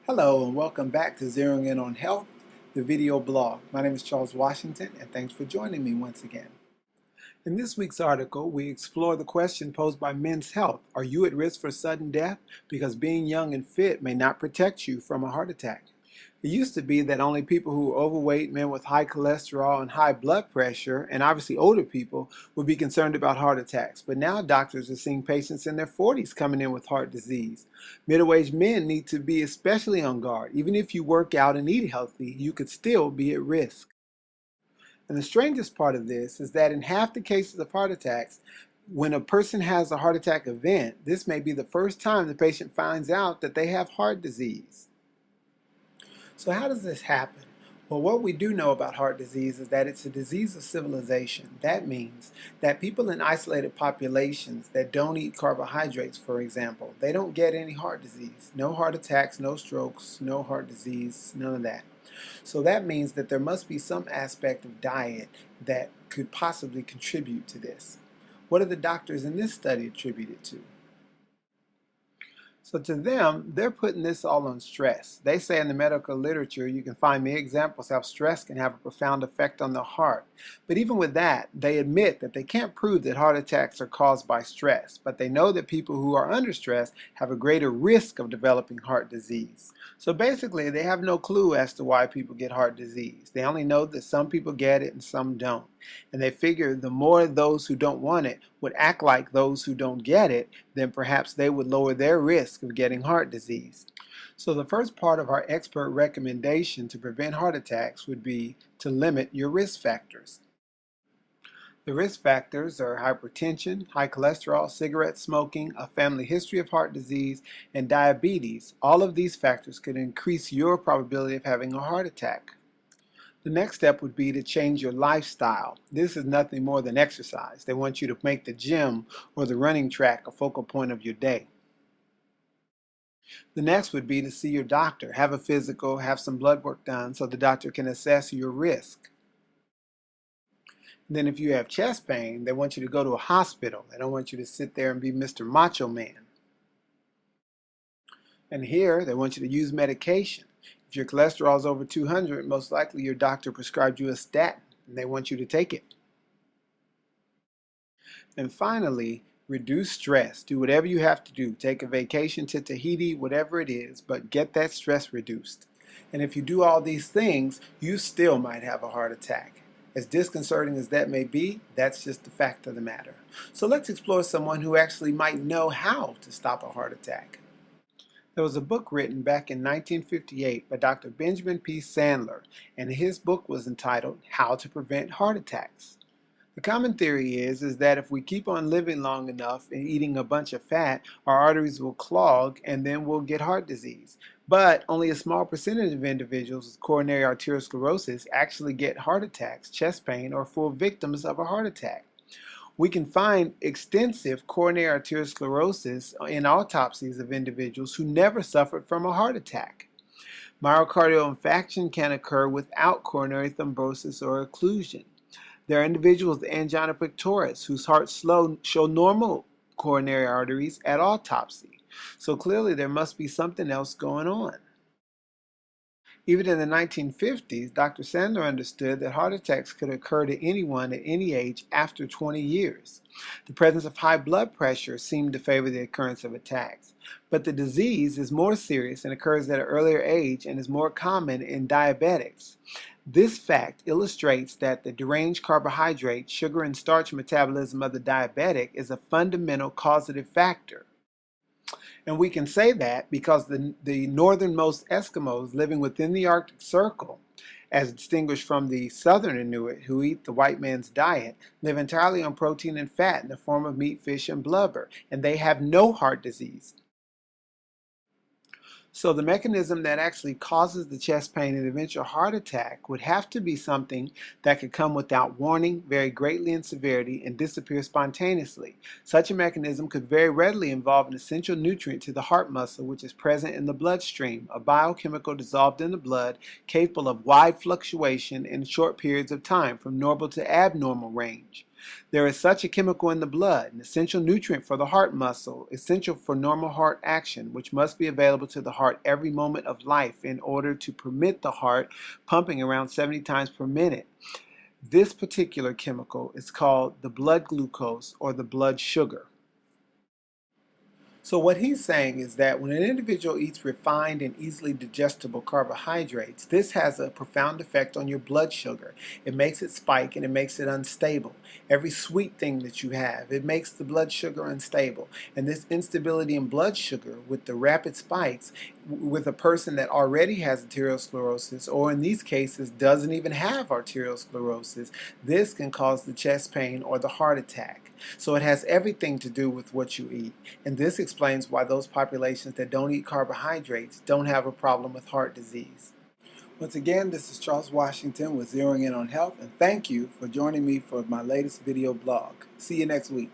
Hello and welcome back to Zeroing In on Health, the video blog. My name is Charles Washington and thanks for joining me once again. In this week's article, we explore the question posed by Men's Health. Are you at risk for sudden death because being young and fit may not protect you from a heart attack? It used to be that only people who were overweight, men with high cholesterol and high blood pressure, and obviously older people, would be concerned about heart attacks. But now doctors are seeing patients in their 40s coming in with heart disease. Middle-aged men need to be especially on guard. Even if you work out and eat healthy, you could still be at risk. And the strangest part of this is that in half the cases of heart attacks, when a person has a heart attack event, this may be the first time the patient finds out that they have heart disease. So how does this happen? Well, what we do know about heart disease is that it's a disease of civilization. That means that people in isolated populations that don't eat carbohydrates, for example, they don't get any heart disease. No heart attacks, no strokes, no heart disease, none of that. So that means that there must be some aspect of diet that could possibly contribute to this. What do the doctors in this study attribute it to? So to them, they're putting this all on stress. They say in the medical literature, you can find many examples how stress can have a profound effect on the heart. But even with that, they admit that they can't prove that heart attacks are caused by stress, but they know that people who are under stress have a greater risk of developing heart disease. So basically, they have no clue as to why people get heart disease. They only know that some people get it and some don't. And they figure the more those who don't want it would act like those who don't get it, then perhaps they would lower their risk of getting heart disease. So the first part of our expert recommendation to prevent heart attacks would be to limit your risk factors. The risk factors are hypertension, high cholesterol, cigarette smoking, a family history of heart disease, and diabetes. All of these factors could increase your probability of having a heart attack. The next step would be to change your lifestyle. This is nothing more than exercise. They want you to make the gym or the running track a focal point of your day. The next would be to see your doctor, have a physical, have some blood work done so the doctor can assess your risk. Then if you have chest pain, they want you to go to a hospital. They don't want you to sit there and be Mr. Macho Man. And here, they want you to use medication. If your cholesterol is over 200, most likely your doctor prescribed you a statin, and they want you to take it. And finally, reduce stress. Do whatever you have to do. Take a vacation to Tahiti, whatever it is, but get that stress reduced. And if you do all these things, you still might have a heart attack. As disconcerting as that may be, that's just the fact of the matter. So let's explore someone who actually might know how to stop a heart attack. There was a book written back in 1958 by Dr. Benjamin P. Sandler, and his book was entitled How to Prevent Heart Attacks. The common theory is that if we keep on living long enough and eating a bunch of fat, our arteries will clog and then we'll get heart disease. But only a small percentage of individuals with coronary arteriosclerosis actually get heart attacks, chest pain, or fall victims of a heart attack. We can find extensive coronary arteriosclerosis in autopsies of individuals who never suffered from a heart attack. Myocardial infarction can occur without coronary thrombosis or occlusion. There are individuals with angina pectoris whose hearts show normal coronary arteries at autopsy. So clearly there must be something else going on. Even in the 1950s, Dr. Sandler understood that heart attacks could occur to anyone at any age after 20 years. The presence of high blood pressure seemed to favor the occurrence of attacks. But the disease is more serious and occurs at an earlier age and is more common in diabetics. This fact illustrates that the deranged carbohydrate, sugar, and starch metabolism of the diabetic is a fundamental causative factor. And we can say that because the northernmost Eskimos living within the Arctic Circle, as distinguished from the southern Inuit who eat the white man's diet, live entirely on protein and fat in the form of meat, fish, and blubber, and they have no heart disease. So the mechanism that actually causes the chest pain and eventual heart attack would have to be something that could come without warning, vary greatly in severity, and disappear spontaneously. Such a mechanism could very readily involve an essential nutrient to the heart muscle, which is present in the bloodstream, a biochemical dissolved in the blood capable of wide fluctuation in short periods of time from normal to abnormal range. There is such a chemical in the blood, an essential nutrient for the heart muscle, essential for normal heart action, which must be available to the heart every moment of life in order to permit the heart pumping around 70 times per minute. This particular chemical is called the blood glucose or the blood sugar. So what he's saying is that when an individual eats refined and easily digestible carbohydrates, this has a profound effect on your blood sugar. It makes it spike and it makes it unstable. Every sweet thing that you have, it makes the blood sugar unstable. And this instability in blood sugar with the rapid spikes with a person that already has arteriosclerosis, or in these cases doesn't even have arteriosclerosis, this can cause the chest pain or the heart attack. So it has everything to do with what you eat. And this explains why those populations that don't eat carbohydrates don't have a problem with heart disease. Once again, this is Charles Washington with Zeroing In on Health, and thank you for joining me for my latest video blog. See you next week.